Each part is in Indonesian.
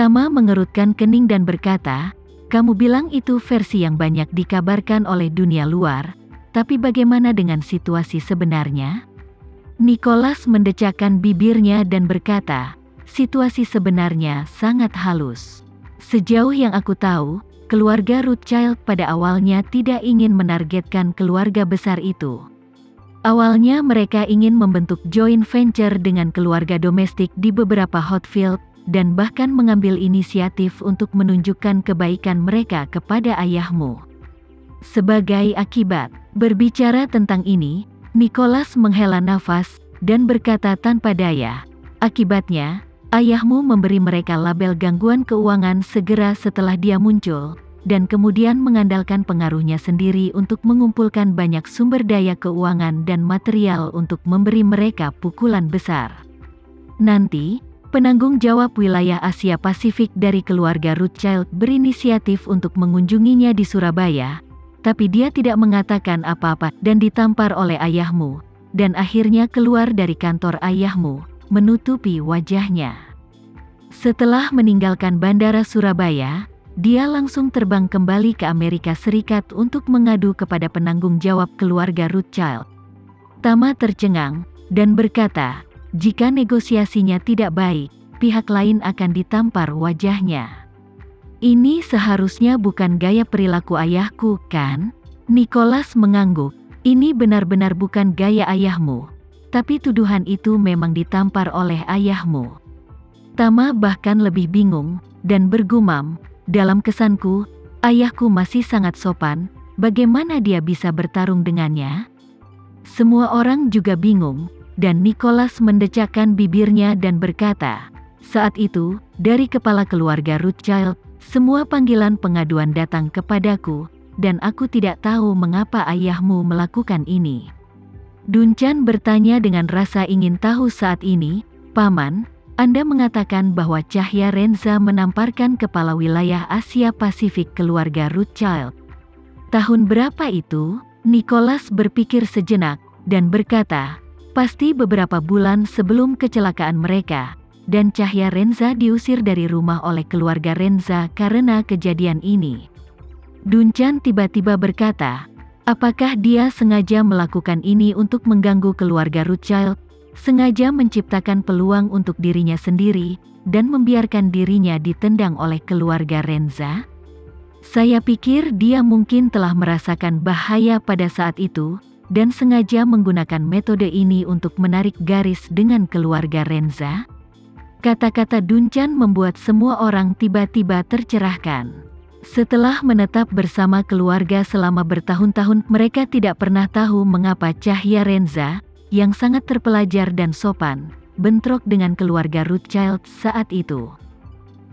Tama mengerutkan kening dan berkata, "Kamu bilang itu versi yang banyak dikabarkan oleh dunia luar, tapi bagaimana dengan situasi sebenarnya?" Nicholas mendecakkan bibirnya dan berkata, "Situasi sebenarnya sangat halus. Sejauh yang aku tahu, keluarga Rothschild pada awalnya tidak ingin menargetkan keluarga besar itu. Awalnya mereka ingin membentuk joint venture dengan keluarga domestik di beberapa hotfield, dan bahkan mengambil inisiatif untuk menunjukkan kebaikan mereka kepada ayahmu. Sebagai akibat, berbicara tentang ini, Nicholas menghela nafas, dan berkata tanpa daya, akibatnya, ayahmu memberi mereka label gangguan keuangan segera setelah dia muncul, dan kemudian mengandalkan pengaruhnya sendiri untuk mengumpulkan banyak sumber daya keuangan dan material untuk memberi mereka pukulan besar. Nanti, penanggung jawab wilayah Asia Pasifik dari keluarga Rothschild berinisiatif untuk mengunjunginya di Surabaya, tapi dia tidak mengatakan apa-apa dan ditampar oleh ayahmu, dan akhirnya keluar dari kantor ayahmu, menutupi wajahnya. Setelah meninggalkan Bandara Surabaya, dia langsung terbang kembali ke Amerika Serikat untuk mengadu kepada penanggung jawab keluarga Rothschild. Tama tercengang, dan berkata, jika negosiasinya tidak baik, pihak lain akan ditampar wajahnya. Ini seharusnya bukan gaya perilaku ayahku, kan? Nicholas mengangguk, ini benar-benar bukan gaya ayahmu. Tapi tuduhan itu memang ditampar oleh ayahmu. Tama bahkan lebih bingung, dan bergumam, dalam kesanku, ayahku masih sangat sopan, bagaimana dia bisa bertarung dengannya? Semua orang juga bingung, dan Nicholas mendecakkan bibirnya dan berkata, saat itu, dari kepala keluarga Rothschild, semua panggilan pengaduan datang kepadaku, dan aku tidak tahu mengapa ayahmu melakukan ini. Duncan bertanya dengan rasa ingin tahu saat ini, Paman, Anda mengatakan bahwa Cahya Renza menamparkan kepala wilayah Asia Pasifik keluarga Rothschild. Tahun berapa itu? Nicholas berpikir sejenak, dan berkata, pasti beberapa bulan sebelum kecelakaan mereka, dan Cahya Renza diusir dari rumah oleh keluarga Renza karena kejadian ini. Duncan tiba-tiba berkata, apakah dia sengaja melakukan ini untuk mengganggu keluarga Rothschild, sengaja menciptakan peluang untuk dirinya sendiri, dan membiarkan dirinya ditendang oleh keluarga Renza? Saya pikir dia mungkin telah merasakan bahaya pada saat itu, dan sengaja menggunakan metode ini untuk menarik garis dengan keluarga Renza. Kata-kata Duncan membuat semua orang tiba-tiba tercerahkan. Setelah menetap bersama keluarga selama bertahun-tahun, mereka tidak pernah tahu mengapa Cahya Renza, yang sangat terpelajar dan sopan, bentrok dengan keluarga Rothschild saat itu.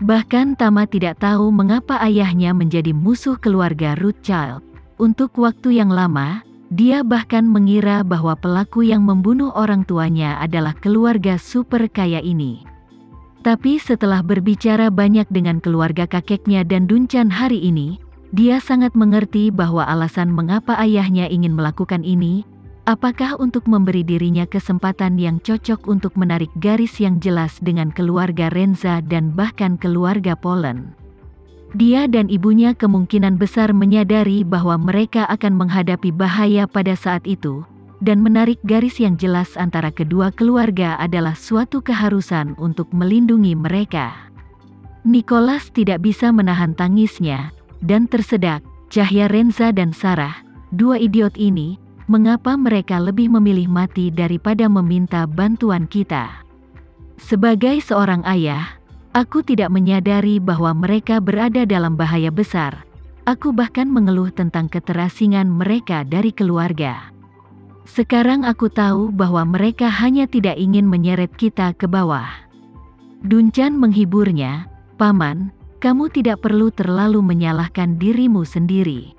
Bahkan Tama tidak tahu mengapa ayahnya menjadi musuh keluarga Rothschild. Untuk waktu yang lama, dia bahkan mengira bahwa pelaku yang membunuh orang tuanya adalah keluarga super kaya ini. Tapi setelah berbicara banyak dengan keluarga kakeknya dan Duncan hari ini, dia sangat mengerti bahwa alasan mengapa ayahnya ingin melakukan ini, apakah untuk memberi dirinya kesempatan yang cocok untuk menarik garis yang jelas dengan keluarga Renza dan bahkan keluarga Polen. Dia dan ibunya kemungkinan besar menyadari bahwa mereka akan menghadapi bahaya pada saat itu, dan menarik garis yang jelas antara kedua keluarga adalah suatu keharusan untuk melindungi mereka. Nicholas tidak bisa menahan tangisnya, dan tersedak, Cahya Renza dan Sarah, dua idiot ini, mengapa mereka lebih memilih mati daripada meminta bantuan kita? Sebagai seorang ayah, aku tidak menyadari bahwa mereka berada dalam bahaya besar. Aku bahkan mengeluh tentang keterasingan mereka dari keluarga. Sekarang aku tahu bahwa mereka hanya tidak ingin menyeret kita ke bawah. Duncan menghiburnya, Paman, kamu tidak perlu terlalu menyalahkan dirimu sendiri.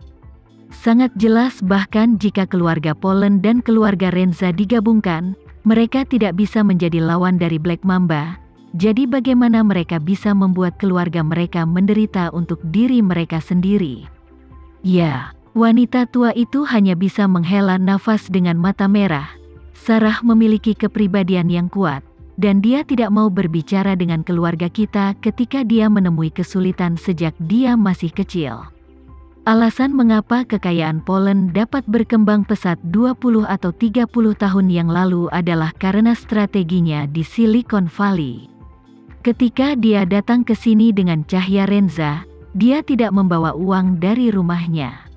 Sangat jelas bahkan jika keluarga Polen dan keluarga Renza digabungkan, mereka tidak bisa menjadi lawan dari Black Mamba. Jadi bagaimana mereka bisa membuat keluarga mereka menderita untuk diri mereka sendiri? Ya, wanita tua itu hanya bisa menghela nafas dengan mata merah. Sarah memiliki kepribadian yang kuat, dan dia tidak mau berbicara dengan keluarga kita ketika dia menemui kesulitan sejak dia masih kecil. Alasan mengapa kekayaan Poland dapat berkembang pesat 20 atau 30 tahun yang lalu adalah karena strateginya di Silicon Valley. Ketika dia datang ke sini dengan cahaya Renza, dia tidak membawa uang dari rumahnya.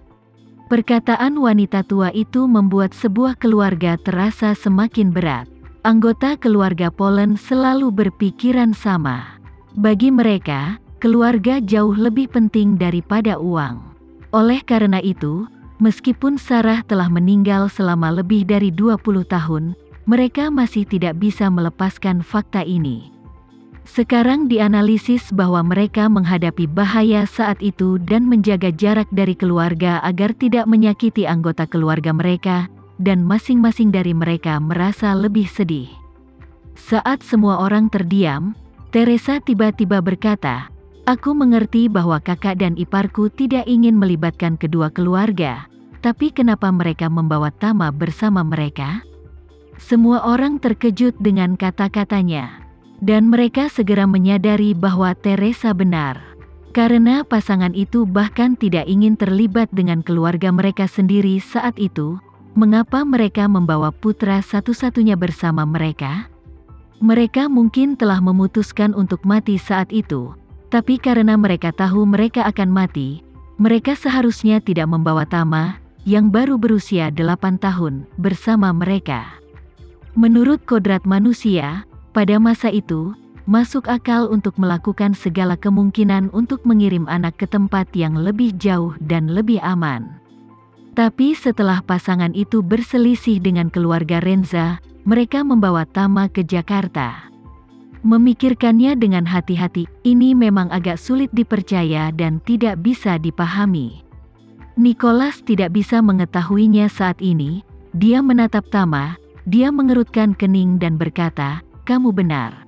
Perkataan wanita tua itu membuat sebuah keluarga terasa semakin berat. Anggota keluarga Poland selalu berpikiran sama. Bagi mereka, keluarga jauh lebih penting daripada uang. Oleh karena itu, meskipun Sarah telah meninggal selama lebih dari 20 tahun, mereka masih tidak bisa melepaskan fakta ini. Sekarang dianalisis bahwa mereka menghadapi bahaya saat itu dan menjaga jarak dari keluarga agar tidak menyakiti anggota keluarga mereka, dan masing-masing dari mereka merasa lebih sedih. Saat semua orang terdiam, Teresa tiba-tiba berkata, "Aku mengerti bahwa kakak dan iparku tidak ingin melibatkan kedua keluarga, tapi kenapa mereka membawa Tama bersama mereka?" Semua orang terkejut dengan kata-katanya, dan mereka segera menyadari bahwa Teresa benar. Karena pasangan itu bahkan tidak ingin terlibat dengan keluarga mereka sendiri saat itu, mengapa mereka membawa putra satu-satunya bersama mereka? Mereka mungkin telah memutuskan untuk mati saat itu. Tapi karena mereka tahu mereka akan mati, mereka seharusnya tidak membawa Tama, yang baru berusia 8 tahun, bersama mereka. Menurut kodrat manusia, pada masa itu, masuk akal untuk melakukan segala kemungkinan untuk mengirim anak ke tempat yang lebih jauh dan lebih aman. Tapi setelah pasangan itu berselisih dengan keluarga Renza, mereka membawa Tama ke Jakarta. Memikirkannya dengan hati-hati, ini memang agak sulit dipercaya dan tidak bisa dipahami. Nicholas tidak bisa mengetahuinya saat ini. Dia menatap Tama, dia mengerutkan kening dan berkata, "Kamu benar.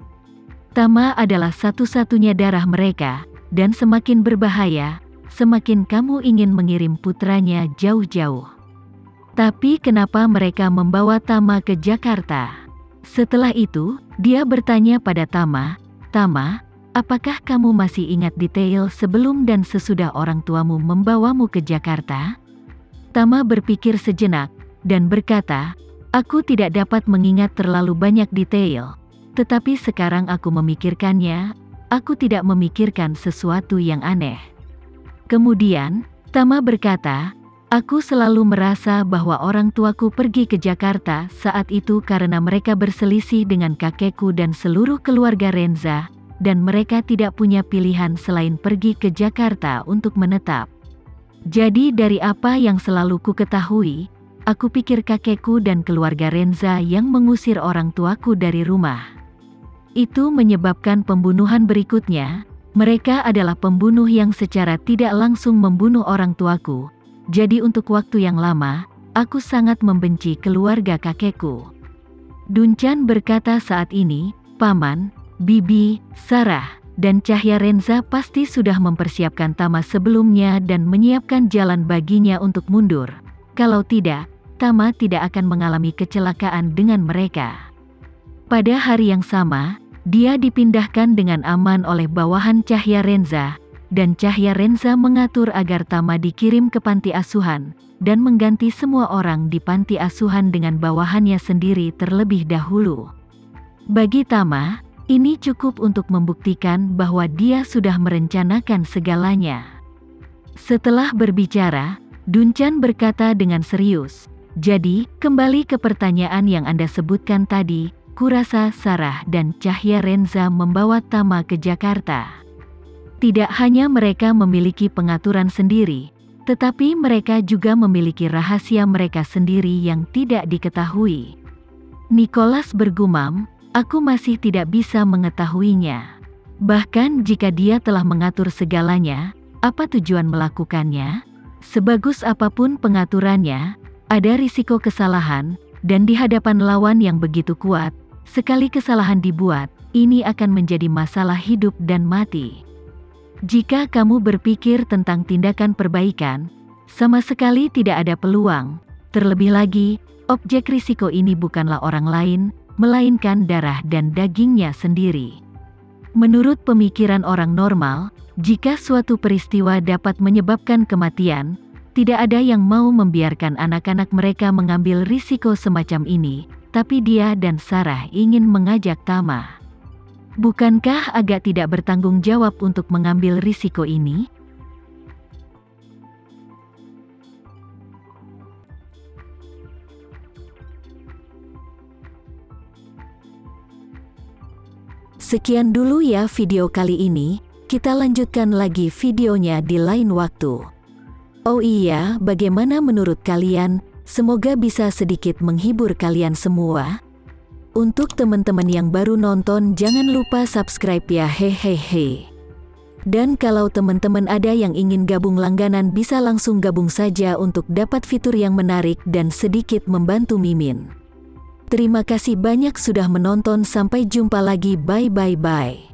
Tama adalah satu-satunya darah mereka, dan semakin berbahaya, semakin kamu ingin mengirim putranya jauh-jauh. Tapi kenapa mereka membawa Tama ke Jakarta?" Setelah itu, dia bertanya pada Tama, "Tama, apakah kamu masih ingat detail sebelum dan sesudah orang tuamu membawamu ke Jakarta?" Tama berpikir sejenak, dan berkata, "Aku tidak dapat mengingat terlalu banyak detail, tetapi sekarang aku memikirkannya, aku tidak memikirkan sesuatu yang aneh." Kemudian, Tama berkata, "Aku selalu merasa bahwa orang tuaku pergi ke Jakarta saat itu karena mereka berselisih dengan kakekku dan seluruh keluarga Renza, dan mereka tidak punya pilihan selain pergi ke Jakarta untuk menetap. Jadi dari apa yang selalu ku ketahui, aku pikir kakekku dan keluarga Renza yang mengusir orang tuaku dari rumah. Itu menyebabkan pembunuhan berikutnya. Mereka adalah pembunuh yang secara tidak langsung membunuh orang tuaku. Jadi untuk waktu yang lama, aku sangat membenci keluarga kakekku." Duncan berkata saat ini, "Paman, Bibi, Sarah, dan Cahya Renza pasti sudah mempersiapkan Tama sebelumnya dan menyiapkan jalan baginya untuk mundur. Kalau tidak, Tama tidak akan mengalami kecelakaan dengan mereka." Pada hari yang sama, dia dipindahkan dengan aman oleh bawahan Cahya Renza, dan Cahya Renza mengatur agar Tama dikirim ke panti asuhan, dan mengganti semua orang di panti asuhan dengan bawahannya sendiri terlebih dahulu. Bagi Tama, ini cukup untuk membuktikan bahwa dia sudah merencanakan segalanya. Setelah berbicara, Duncan berkata dengan serius, "Jadi, kembali ke pertanyaan yang Anda sebutkan tadi, kurasa Sarah dan Cahya Renza membawa Tama ke Jakarta. Tidak hanya mereka memiliki pengaturan sendiri, tetapi mereka juga memiliki rahasia mereka sendiri yang tidak diketahui." Nicholas bergumam, "Aku masih tidak bisa mengetahuinya. Bahkan jika dia telah mengatur segalanya, apa tujuan melakukannya? Sebagus apapun pengaturannya, ada risiko kesalahan, dan di hadapan lawan yang begitu kuat, sekali kesalahan dibuat, ini akan menjadi masalah hidup dan mati. Jika kamu berpikir tentang tindakan perbaikan, sama sekali tidak ada peluang. Terlebih lagi, objek risiko ini bukanlah orang lain, melainkan darah dan dagingnya sendiri. Menurut pemikiran orang normal, jika suatu peristiwa dapat menyebabkan kematian, tidak ada yang mau membiarkan anak-anak mereka mengambil risiko semacam ini, tapi dia dan Sarah ingin mengajak Tama. Bukankah agak tidak bertanggung jawab untuk mengambil risiko ini? Sekian dulu ya video kali ini, kita lanjutkan lagi videonya di lain waktu. Oh iya, bagaimana menurut kalian? Semoga bisa sedikit menghibur kalian semua. Untuk teman-teman yang baru nonton, jangan lupa subscribe ya, hehehe. Dan kalau teman-teman ada yang ingin gabung langganan, bisa langsung gabung saja untuk dapat fitur yang menarik dan sedikit membantu Mimin. Terima kasih banyak sudah menonton, sampai jumpa lagi, bye bye bye.